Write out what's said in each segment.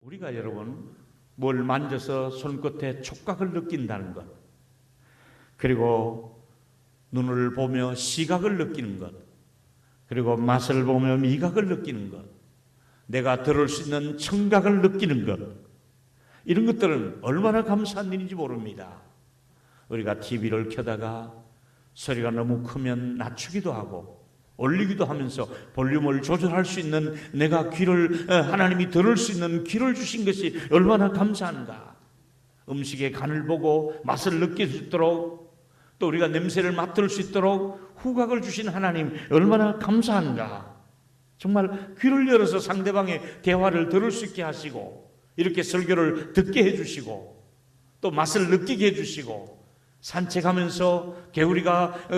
우리가 여러분 뭘 만져서 손끝에 촉각을 느낀다는 것, 그리고 눈을 보며 시각을 느끼는 것, 그리고 맛을 보며 미각을 느끼는 것, 내가 들을 수 있는 청각을 느끼는 것, 이런 것들은 얼마나 감사한 일인지 모릅니다. 우리가 TV를 켜다가 소리가 너무 크면 낮추기도 하고 올리기도 하면서 볼륨을 조절할 수 있는 내가 귀를, 하나님이 들을 수 있는 귀를 주신 것이 얼마나 감사한가. 음식의 간을 보고 맛을 느낄 수 있도록, 또 우리가 냄새를 맡을 수 있도록 후각을 주신 하나님 얼마나 감사한가. 정말 귀를 열어서 상대방의 대화를 들을 수 있게 하시고, 이렇게 설교를 듣게 해주시고, 또 맛을 느끼게 해주시고, 산책하면서 개구리가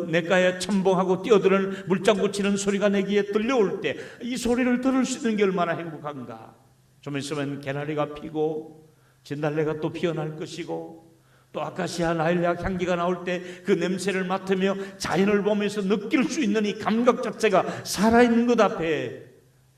냇가에 첨벙하고 뛰어드는 물장구 치는 소리가 내 귀에 들려올 때 이 소리를 들을 수 있는 게 얼마나 행복한가. 좀 있으면 개나리가 피고 진달래가 또 피어날 것이고, 또 아카시아 나일락 향기가 나올 때 그 냄새를 맡으며 자연을 보면서 느낄 수 있는 이 감각 자체가 살아있는 것 앞에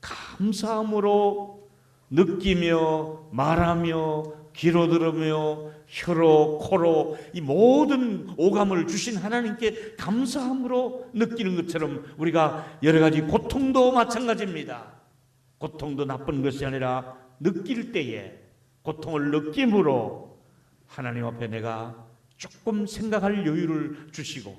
감사함으로 느끼며 말하며 귀로 들으며 혀로 코로 이 모든 오감을 주신 하나님께 감사함으로 느끼는 것처럼 우리가 여러 가지 고통도 마찬가지입니다. 고통도 나쁜 것이 아니라 느낄 때에 고통을 느낌으로 하나님 앞에 내가 조금 생각할 여유를 주시고,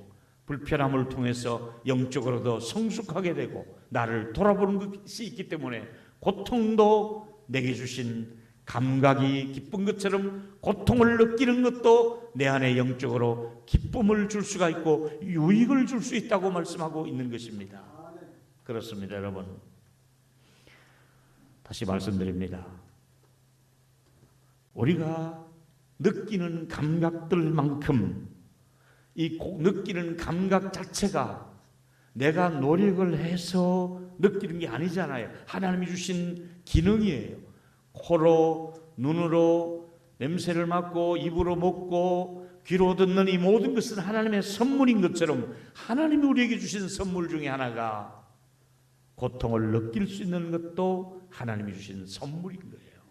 불편함을 통해서 영적으로도 성숙하게 되고 나를 돌아보는 것이 있기 때문에 고통도 내게 주신 감각이 기쁜 것처럼 고통을 느끼는 것도 내 안에 영적으로 기쁨을 줄 수가 있고 유익을 줄 수 있다고 말씀하고 있는 것입니다. 그렇습니다, 여러분. 다시 말씀드립니다. 우리가 느끼는 감각들만큼 이 느끼는 감각 자체가 내가 노력을 해서 느끼는 게 아니잖아요. 하나님이 주신 기능이에요. 코로, 눈으로 냄새를 맡고 입으로 먹고 귀로 듣는 이 모든 것은 하나님의 선물인 것처럼 하나님이 우리에게 주신 선물 중에 하나가 고통을 느낄 수 있는 것도 하나님이 주신 선물인 거예요.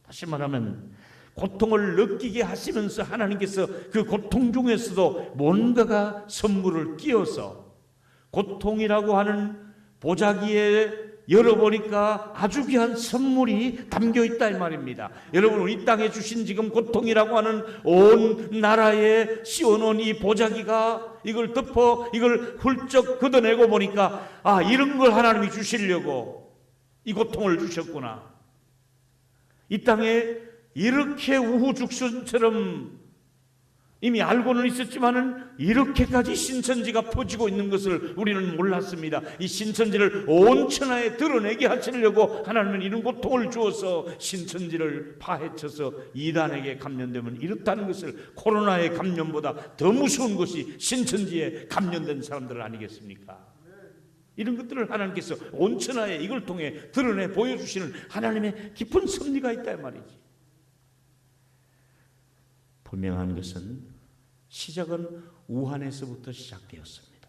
다시 말하면 고통을 느끼게 하시면서 하나님께서 그 고통 중에서도 뭔가가 선물을 끼워서 고통이라고 하는 보자기에 열어보니까 아주 귀한 선물이 담겨있다 이 말입니다. 여러분, 우리 땅에 주신 지금 고통이라고 하는 온 나라에 씌워놓은 이 보자기가 이걸 덮어 이걸 훌쩍 걷어내고 보니까 이런 걸 하나님이 주시려고 이 고통을 주셨구나. 이 땅에 이렇게 우후죽순처럼 이미 알고는 있었지만은 이렇게까지 신천지가 퍼지고 있는 것을 우리는 몰랐습니다. 이 신천지를 온 천하에 드러내게 하시려고 하나님은 이런 고통을 주어서 신천지를 파헤쳐서 이단에게 감염되면 이렇다는 것을, 코로나의 감염보다 더 무서운 것이 신천지에 감염된 사람들 아니겠습니까? 이런 것들을 하나님께서 온 천하에 이걸 통해 드러내 보여주시는 하나님의 깊은 섭리가 있다 말이지. 분명한 것은 시작은 우한에서부터 시작되었습니다.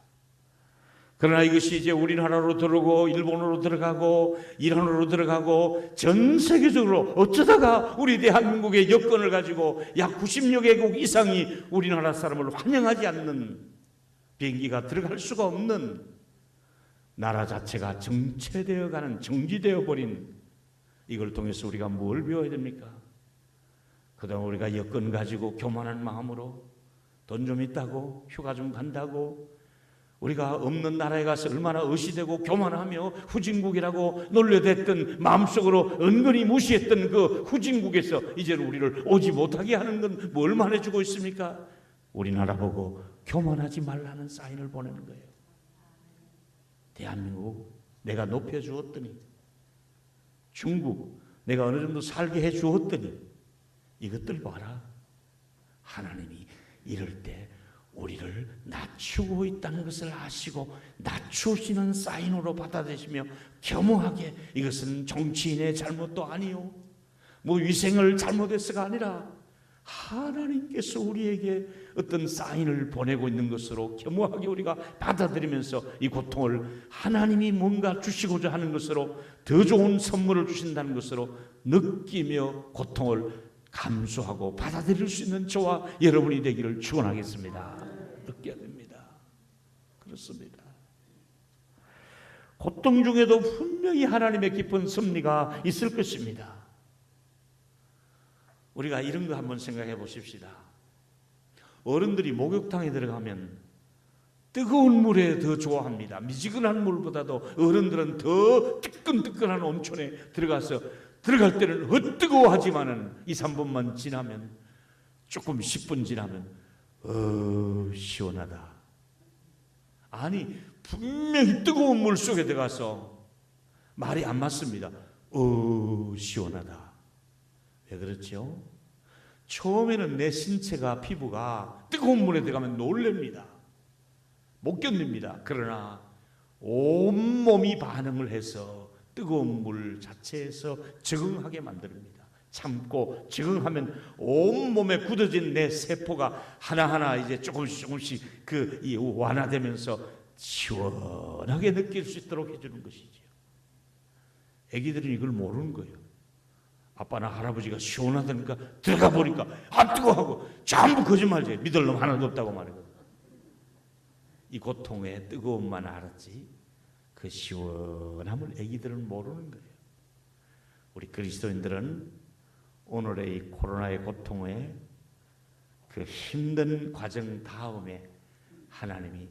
그러나 이것이 이제 우리나라로 들어오고 일본으로 들어가고 이란으로 들어가고 전 세계적으로 어쩌다가 우리 대한민국의 여건을 가지고 약 90여 개국 이상이 우리나라 사람을 환영하지 않는, 비행기가 들어갈 수가 없는 나라 자체가 정체되어 가는, 정지되어 버린, 이걸 통해서 우리가 뭘 배워야 됩니까? 그동안 우리가 여건 가지고 교만한 마음으로 돈 좀 있다고 휴가 좀 간다고 우리가 없는 나라에 가서 얼마나 의시되고 교만하며 후진국이라고 놀려댔던, 마음속으로 은근히 무시했던 그 후진국에서 이제는 우리를 오지 못하게 하는 건 뭘 말해주고 있습니까? 우리나라 보고 교만하지 말라는 사인을 보내는 거예요. 대한민국 내가 높여주었더니, 중국 내가 어느 정도 살게 해주었더니 이것들 봐라. 하나님이 이럴 때 우리를 낮추고 있다는 것을 아시고 낮추시는 사인으로 받아들이시며 겸허하게, 이것은 정치인의 잘못도 아니요, 뭐 위생을 잘못해서가 아니라 하나님께서 우리에게 어떤 사인을 보내고 있는 것으로 겸허하게 우리가 받아들이면서 이 고통을 하나님이 뭔가 주시고자 하는 것으로 더 좋은 선물을 주신다는 것으로 느끼며 고통을 감수하고 받아들일 수 있는 저와 여러분이 되기를 축원하겠습니다. 느껴야 됩니다. 그렇습니다. 고통 중에도 분명히 하나님의 깊은 섭리가 있을 것입니다. 우리가 이런 거 한번 생각해 보십시다. 어른들이 목욕탕에 들어가면 뜨거운 물에 더 좋아합니다. 미지근한 물보다도 어른들은 더 뜨끈뜨끈한 온천에 들어가서 들어갈 때는 뜨거워하지만은 2, 3분만 지나면 조금 10분 지나면 시원하다. 아니 분명히 뜨거운 물 속에 들어가서 말이 안 맞습니다. 시원하다. 왜 그렇죠? 처음에는 내 신체가 피부가 뜨거운 물에 들어가면 놀랍니다. 못 견딥니다. 그러나 온몸이 반응을 해서 뜨거운 물 자체에서 적응하게 만듭니다. 참고 적응하면 온몸에 굳어진 내 세포가 하나하나 이제 조금씩 이 완화되면서 시원하게 느낄 수 있도록 해주는 것이죠. 애기들은 이걸 모르는 거예요. 아빠나 할아버지가 시원하다니까 들어가 보니까 뜨거워하고 전부 거짓말이에요. 믿을 놈 하나도 없다고 말이거든요. 이 고통의 뜨거움만 알았지 그 시원함을 애기들은 모르는 거예요. 우리 그리스도인들은 오늘의 이 코로나의 고통의 그 힘든 과정 다음에 하나님이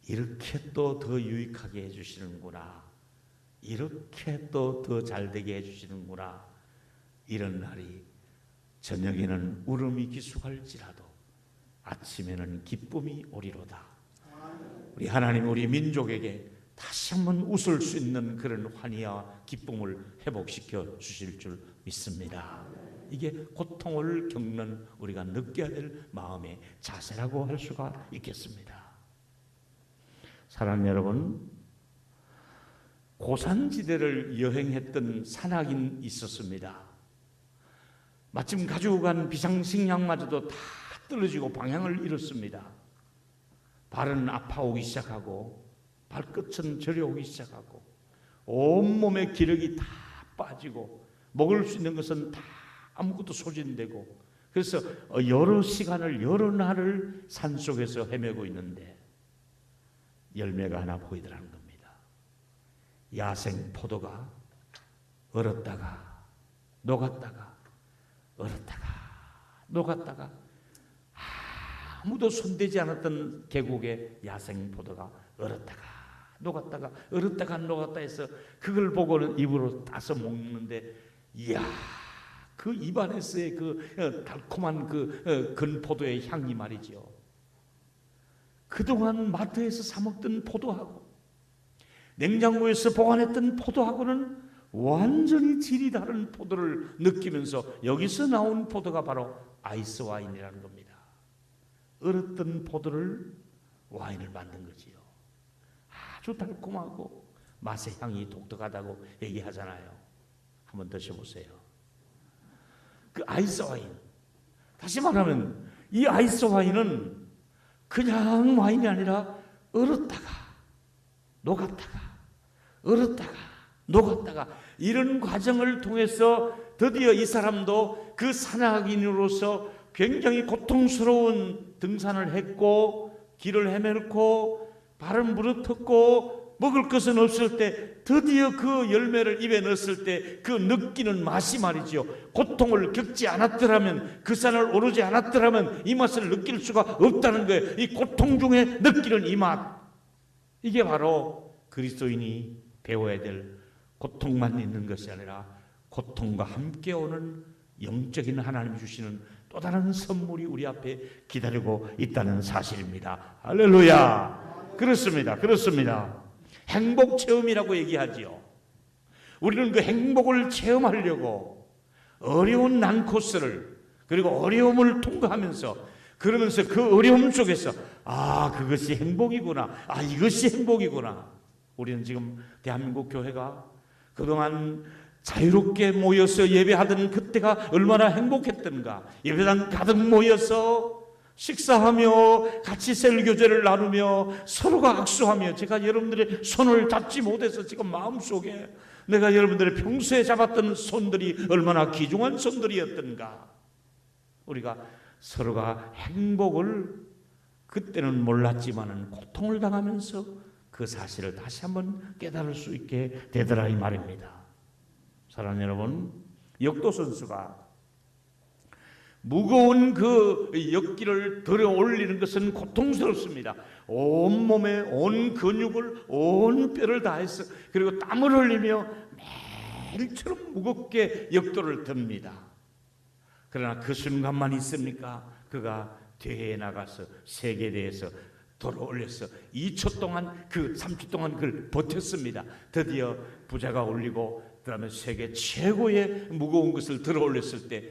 이렇게 또 더 유익하게 해주시는구나, 이렇게 또 더 잘되게 해주시는구나, 이런 날이 저녁에는 울음이 기숙할지라도 아침에는 기쁨이 오리로다. 우리 하나님 우리 민족에게 다시 한번 웃을 수 있는 그런 환희와 기쁨을 회복시켜 주실 줄 믿습니다. 이게 고통을 겪는 우리가 느껴야 될 마음의 자세라고 할 수가 있겠습니다. 사랑하는 여러분, 고산지대를 여행했던 산악인이 있었습니다. 마침 가지고 간 비상식량마저도 다 떨어지고 방향을 잃었습니다. 발은 아파오기 시작하고 발끝은 저려오기 시작하고 온몸에 기력이 다 빠지고 먹을 수 있는 것은 다 아무것도 소진되고, 그래서 여러 시간을 여러 날을 산속에서 헤매고 있는데 열매가 하나 보이더라는 겁니다. 야생 포도가 얼었다가 녹았다가 얼었다가 녹았다가 아무도 손대지 않았던 계곡의 야생 포도가 얼었다가 녹았다가 얼었다가 녹았다 해서 그걸 보고는 입으로 따서 먹는데, 이야, 그 입안에서의 그 달콤한 그 건포도의 향이 말이죠. 그동안 마트에서 사 먹던 포도하고 냉장고에서 보관했던 포도하고는 완전히 질이 다른 포도를 느끼면서 여기서 나온 포도가 바로 아이스 와인이라는 겁니다. 얼었던 포도를 와인을 만든 거지요. 아주 달콤하고 맛의 향이 독특하다고 얘기하잖아요. 한번 드셔보세요. 그 아이스 와인, 다시 말하면 이 아이스 와인은 그냥 와인이 아니라 얼었다가 녹았다가 얼었다가 녹았다가 이런 과정을 통해서 드디어 이 사람도 그 산악인으로서 굉장히 고통스러운 등산을 했고 길을 헤매고 발은 부르텄고 먹을 것은 없을 때 드디어 그 열매를 입에 넣었을 때 그 느끼는 맛이 말이죠. 고통을 겪지 않았더라면, 그 산을 오르지 않았더라면 이 맛을 느낄 수가 없다는 거예요. 이 고통 중에 느끼는 이 맛, 이게 바로 그리스도인이 배워야 될, 고통만 있는 것이 아니라 고통과 함께 오는 영적인 하나님이 주시는 또 다른 선물이 우리 앞에 기다리고 있다는 사실입니다. 할렐루야. 그렇습니다. 그렇습니다. 행복 체험이라고 얘기하지요. 우리는 그 행복을 체험하려고 어려운 난코스를, 그리고 어려움을 통과하면서, 그러면서 그 어려움 속에서 그것이 행복이구나, 이것이 행복이구나. 우리는 지금 대한민국 교회가 그동안 자유롭게 모여서 예배하던 그때가 얼마나 행복했던가. 예배당 가득 모여서 식사하며 같이 셀교제를 나누며 서로가 악수하며, 제가 여러분들의 손을 잡지 못해서 지금 마음속에 내가 여러분들의 평소에 잡았던 손들이 얼마나 귀중한 손들이었던가. 우리가 서로가 행복을 그때는 몰랐지만은 고통을 당하면서 그 사실을 다시 한번 깨달을 수 있게 되더라 이 말입니다. 사랑하는 여러분, 역도 선수가 무거운 그 역기를 들어 올리는 것은 고통스럽습니다. 온몸에 온 근육을, 온 뼈를 다해서, 그리고 땀을 흘리며 매일처럼 무겁게 역도를 듭니다. 그러나 그 순간만 있습니까? 그가 대회에 나가서 세계대회에서 들어 올려서 2초 동안, 그 3초 동안 그걸 버텼습니다. 드디어 부자가 올리고 그 다음에 세계 최고의 무거운 것을 들어 올렸을 때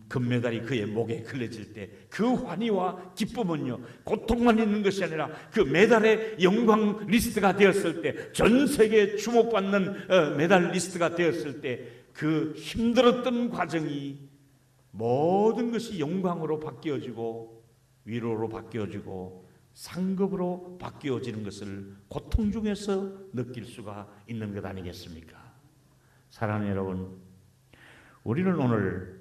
금메달이 그의 목에 걸려질 때 그 환희와 기쁨은요, 고통만 있는 것이 아니라 그 메달의 영광 리스트가 되었을 때, 전 세계에 주목받는 메달 리스트가 되었을 때 그 힘들었던 과정이 모든 것이 영광으로 바뀌어지고 위로로 바뀌어지고 상급으로 바뀌어지는 것을 고통 중에서 느낄 수가 있는 것 아니겠습니까? 사랑하는 여러분, 우리는 오늘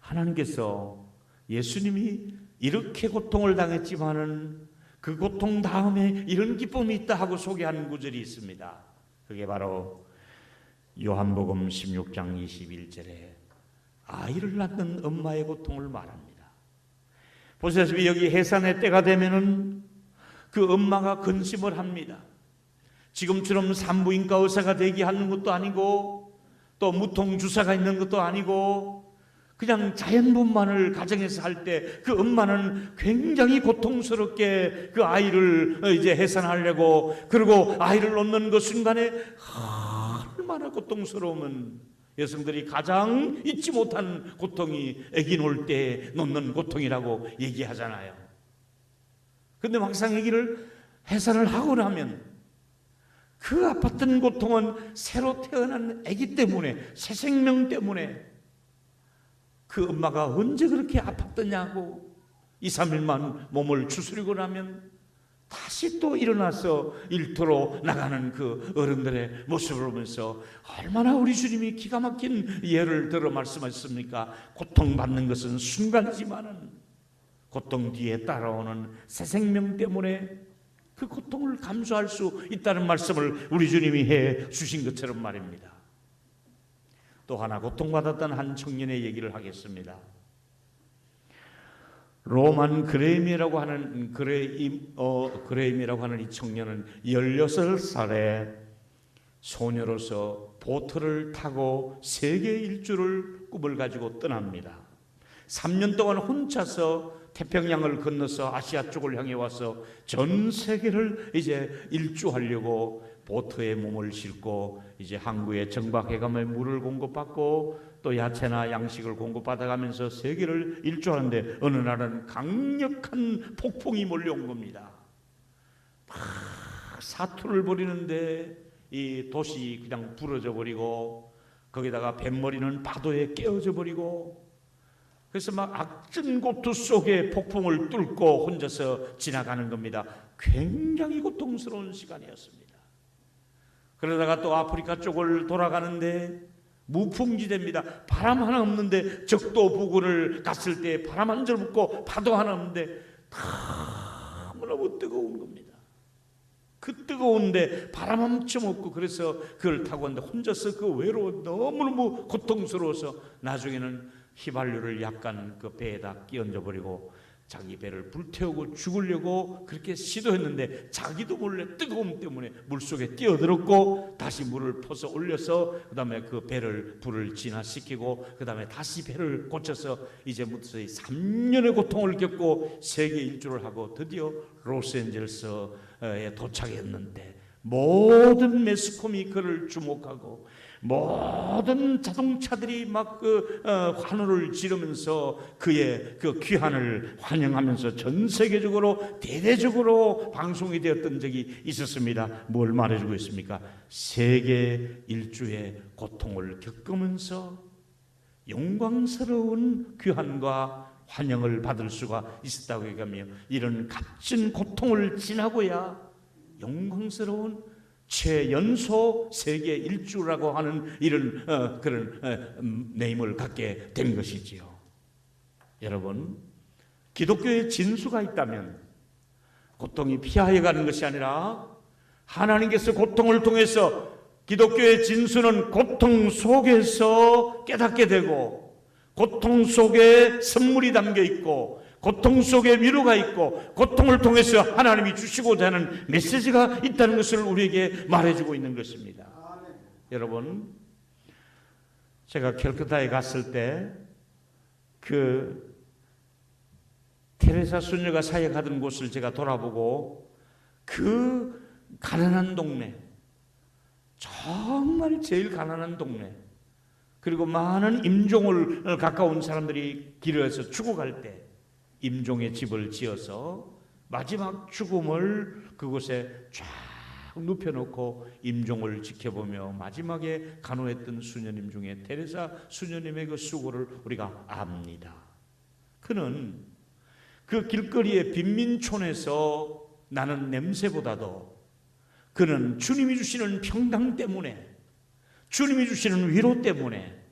하나님께서 예수님이 이렇게 고통을 당했지만은 그 고통 다음에 이런 기쁨이 있다 하고 소개하는 구절이 있습니다. 그게 바로 요한복음 16장 21절에 아이를 낳는 엄마의 고통을 말합니다. 보시다시피 여기 해산의 때가 되면은 그 엄마가 근심을 합니다. 지금처럼 산부인과 의사가 대기하는 것도 아니고 또 무통 주사가 있는 것도 아니고 그냥 자연분만을 가정에서 할 때 그 엄마는 굉장히 고통스럽게 그 아이를 이제 해산하려고, 그리고 아이를 놓는 그 순간에 얼마나 고통스러우면 여성들이 가장 잊지 못한 고통이 아기 놓을 때 놓는 고통이라고 얘기하잖아요. 근데 막상 아기를 해산을 하고 나면 그 아팠던 고통은 새로 태어난 아기 때문에, 새 생명 때문에 그 엄마가 언제 그렇게 아팠더냐고 2, 3일만 몸을 추스리고 나면 다시 또 일어나서 일터로 나가는 그 어른들의 모습을 보면서 얼마나 우리 주님이 기가 막힌 예를 들어 말씀하셨습니까? 고통받는 것은 순간이지만은 고통 뒤에 따라오는 새 생명 때문에 그 고통을 감수할 수 있다는 말씀을 우리 주님이 해 주신 것처럼 말입니다. 또 하나 고통받았던 한 청년의 얘기를 하겠습니다. 로만 그레임이라고 하는 이 청년은 16살에 소녀로서 보트를 타고 세계 일주를 꿈을 가지고 떠납니다. 3년 동안 혼자서 태평양을 건너서 아시아 쪽을 향해 와서 전 세계를 이제 일주하려고 보트에 몸을 싣고 이제 항구에 정박해가며 물을 공급받고 또 야채나 양식을 공급받아가면서 세계를 일주하는데 어느 날은 강력한 폭풍이 몰려온 겁니다. 막 사투를 벌이는데 이 도시 그냥 부러져 버리고 거기다가 뱃머리는 파도에 깨어져 버리고, 그래서 막 악전고투 속에 폭풍을 뚫고 혼자서 지나가는 겁니다. 굉장히 고통스러운 시간이었습니다. 그러다가 또 아프리카 쪽을 돌아가는데 무풍지대입니다. 바람 하나 없는데, 적도 부근을 갔을 때 바람 한 점 없고 파도 하나 없는데 너무너무 뜨거운 겁니다. 그 뜨거운데 바람 한 점 없고, 그래서 그걸 타고 왔는데 혼자서 그 외로워 너무너무 고통스러워서 나중에는 휘발유를 약간 그 배에다 끼얹어 버리고 자기 배를 불태우고 죽으려고 그렇게 시도했는데 자기도 몰래 뜨거움 때문에 물속에 뛰어들었고 다시 물을 퍼서 올려서 그 다음에 그 배를 불을 진화시키고 그 다음에 다시 배를 고쳐서 이제 무더이 3년의 고통을 겪고 세계 일주를 하고 드디어 로스앤젤레스에 도착했는데 모든 매스컴이 그를 주목하고 모든 자동차들이 막 환호를 지르면서 그의 그 귀환을 환영하면서 전 세계적으로 대대적으로 방송이 되었던 적이 있었습니다. 뭘 말해주고 있습니까? 세계 일주의 고통을 겪으면서 영광스러운 귀환과 환영을 받을 수가 있었다고 얘기하며 이런 값진 고통을 지나고야 영광스러운 최연소 세계 일주라고 하는 이런 그런 네임을 갖게 된 것이지요. 여러분, 기독교의 진수가 있다면 고통이 피하여 가는 것이 아니라 하나님께서 고통을 통해서 기독교의 진수는 고통 속에서 깨닫게 되고 고통 속에 선물이 담겨 있고 고통 속에 위로가 있고 고통을 통해서 하나님이 주시고자 하는 메시지가 있다는 것을 우리에게 말해주고 있는 것입니다. 여러분, 제가 캘커타에 갔을 때 그 테레사 수녀가 사역하던 곳을 제가 돌아보고 그 가난한 동네, 정말 제일 가난한 동네, 그리고 많은 임종을 가까운 사람들이 길에서 죽어갈 때 임종의 집을 지어서 마지막 죽음을 그곳에 쫙 눕혀놓고 임종을 지켜보며 마지막에 간호했던 수녀님 중에 테레사 수녀님의 그 수고를 우리가 압니다. 그는 그 길거리의 빈민촌에서 나는 냄새보다도 그는 주님이 주시는 평강 때문에, 주님이 주시는 위로 때문에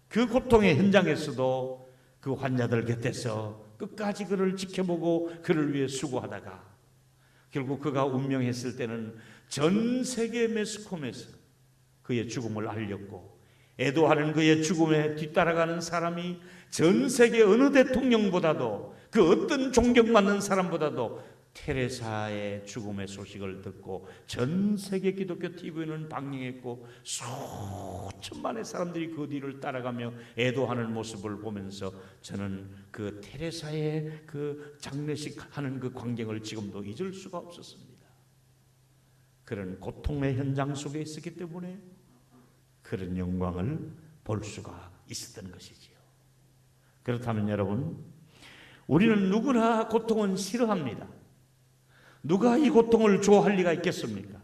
그 고통의 현장에서도 그 환자들 곁에서 끝까지 그를 지켜보고 그를 위해 수고하다가 결국 그가 운명했을 때는 전 세계 매스컴에서 그의 죽음을 알렸고 애도하는 그의 죽음에 뒤따라가는 사람이 전 세계 어느 대통령보다도 그 어떤 존경받는 사람보다도 테레사의 죽음의 소식을 듣고 전 세계 기독교 TV는 방영했고 수천만의 사람들이 그 뒤를 따라가며 애도하는 모습을 보면서 저는 그 테레사의 그 장례식 하는 그 광경을 지금도 잊을 수가 없었습니다. 그런 고통의 현장 속에 있었기 때문에 그런 영광을 볼 수가 있었던 것이지요. 그렇다면 여러분, 우리는 누구나 고통은 싫어합니다. 누가 이 고통을 좋아할 리가 있겠습니까?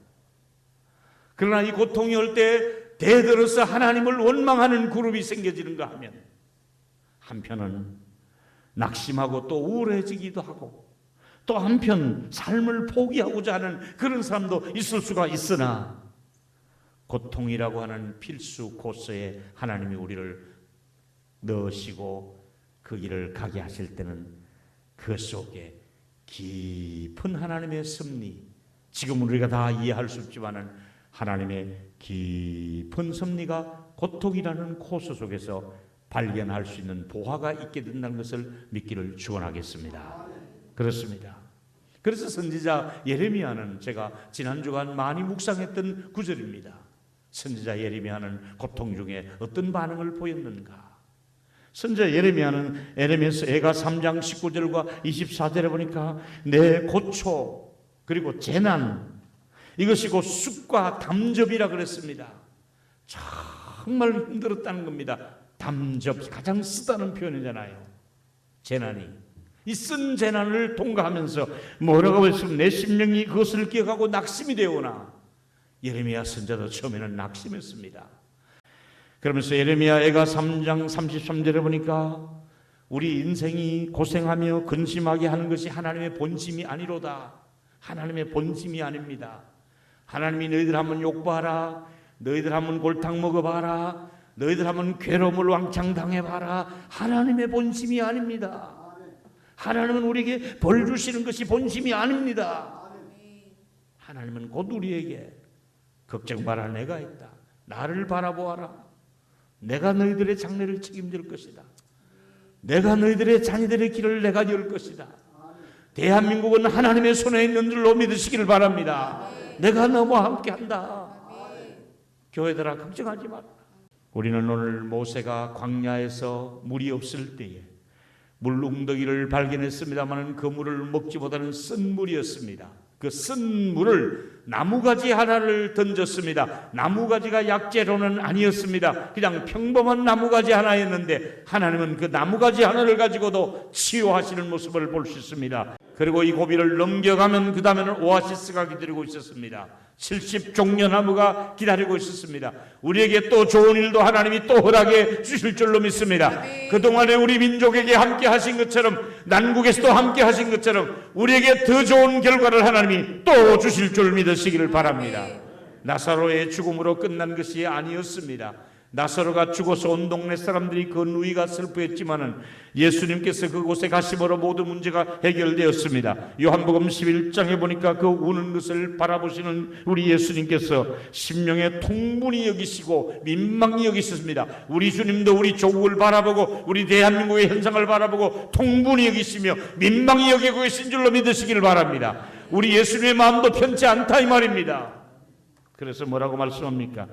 그러나 이 고통이 올 때 대들어서 하나님을 원망하는 그룹이 생겨지는가 하면 한편은 낙심하고 또 우울해지기도 하고 또 한편 삶을 포기하고자 하는 그런 사람도 있을 수가 있으나 고통이라고 하는 필수 코스에 하나님이 우리를 넣으시고 그 길을 가게 하실 때는 그 속에 깊은 하나님의 섭리, 지금 우리가 다 이해할 수 없지만은 하나님의 깊은 섭리가 고통이라는 코스 속에서 발견할 수 있는 보화가 있게 된다는 것을 믿기를 축원하겠습니다. 그렇습니다. 그래서 선지자 예레미야는 제가 지난 주간 많이 묵상했던 구절입니다. 선지자 예레미야는 고통 중에 어떤 반응을 보였는가? 선지자 예레미야는 에레미야서 애가 3장 19절과 24절에 보니까 내 고초 그리고 재난 이것이 곧 쑥과 담접이라 그랬습니다. 정말 힘들었다는 겁니다. 담접 가장 쓰다는 표현이잖아요. 재난이 이 쓴 재난을 통과하면서 뭐라고 했으면 내 심령이 그것을 기억하고 낙심이 되오나 예레미야 선지자도 처음에는 낙심했습니다. 그러면서 예레미야 애가 3장 33절에 보니까 우리 인생이 고생하며 근심하게 하는 것이 하나님의 본심이 아니로다. 하나님의 본심이 아닙니다. 하나님이 너희들 한번 욕봐라, 너희들 한번 골탕 먹어봐라, 너희들 한번 괴로움을 왕창 당해봐라. 하나님의 본심이 아닙니다. 하나님은 우리에게 벌 주시는 것이 본심이 아닙니다. 하나님은 곧 우리에게 걱정 마라, 내가 있다. 나를 바라보아라. 내가 너희들의 장래를 책임질 것이다. 내가 너희들의 자녀들의 길을 내가 열 것이다. 대한민국은 하나님의 손에 있는 줄로 믿으시기를 바랍니다. 내가 너와 함께한다. 교회들아 걱정하지 마라. 우리는 오늘 모세가 광야에서 물이 없을 때에 물웅덩이를 발견했습니다만 그 물을 먹지보다는 쓴 물이었습니다. 그 쓴 물을 나무가지 하나를 던졌습니다. 나무가지가 약재로는 아니었습니다. 그냥 평범한 나무가지 하나였는데 하나님은 그 나무가지 하나를 가지고도 치유하시는 모습을 볼 수 있습니다. 그리고 이 고비를 넘겨가면 그 다음에는 오아시스가 기다리고 있었습니다. 70종려나무가 기다리고 있었습니다. 우리에게 또 좋은 일도 하나님이 또 허락해 주실 줄로 믿습니다. 그동안에 우리 민족에게 함께 하신 것처럼, 난국에서도 함께 하신 것처럼 우리에게 더 좋은 결과를 하나님이 또 주실 줄 믿으시기를 바랍니다. 나사로의 죽음으로 끝난 것이 아니었습니다. 나사로가 죽어서 온 동네 사람들이 그 누이가 슬퍼했지만은 예수님께서 그곳에 가심으로 모든 문제가 해결되었습니다. 요한복음 11장에 보니까 그 우는 것을 바라보시는 우리 예수님께서 심령에 통분히 여기시고 민망히 여기셨습니다. 우리 주님도 우리 조국을 바라보고 우리 대한민국의 현상을 바라보고 통분히 여기시며 민망히 여기고 계신 줄로 믿으시기를 바랍니다. 우리 예수님의 마음도 편치 않다 이 말입니다. 그래서 뭐라고 말씀합니까?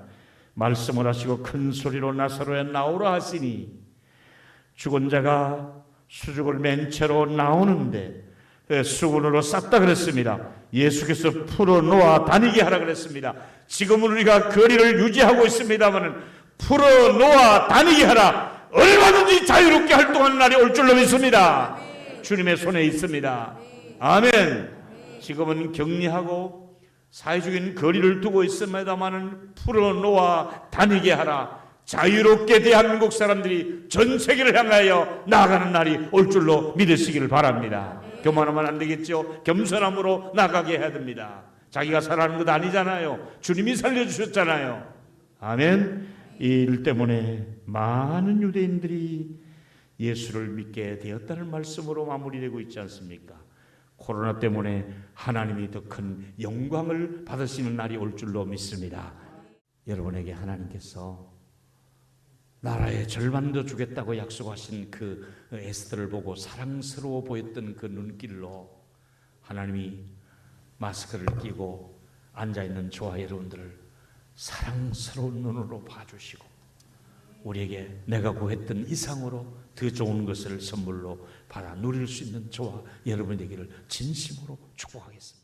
말씀을 하시고 큰 소리로 나사로야 나오라 하시니 죽은 자가 수죽을 맨 채로 나오는데 수건으로 쌌다 그랬습니다. 예수께서 풀어놓아 다니게 하라 그랬습니다. 지금은 우리가 거리를 유지하고 있습니다만 풀어놓아 다니게 하라. 얼마든지 자유롭게 활동하는 날이 올 줄로 믿습니다. 주님의 손에 있습니다. 아멘. 지금은 격리하고 사회적인 거리를 두고 있습니다마는 풀어놓아 다니게 하라. 자유롭게 대한민국 사람들이 전 세계를 향하여 나아가는 날이 올 줄로 믿으시기를 바랍니다. 교만하면 안 되겠죠. 겸손함으로 나가게 해야 됩니다. 자기가 살아가는 것 아니잖아요. 주님이 살려주셨잖아요. 아멘. 이 일 때문에 많은 유대인들이 예수를 믿게 되었다는 말씀으로 마무리되고 있지 않습니까? 코로나 때문에 하나님이 더 큰 영광을 받으시는 날이 올 줄로 믿습니다. 여러분에게 하나님께서 나라의 절반도 주겠다고 약속하신 그 에스더를 보고 사랑스러워 보였던 그 눈길로 하나님이 마스크를 끼고 앉아있는 저와 여러분들을 사랑스러운 눈으로 봐주시고 우리에게 내가 구했던 이상으로 더 좋은 것을 선물로 받아 누릴 수 있는 저와 여러분 되기를 진심으로 축복하겠습니다.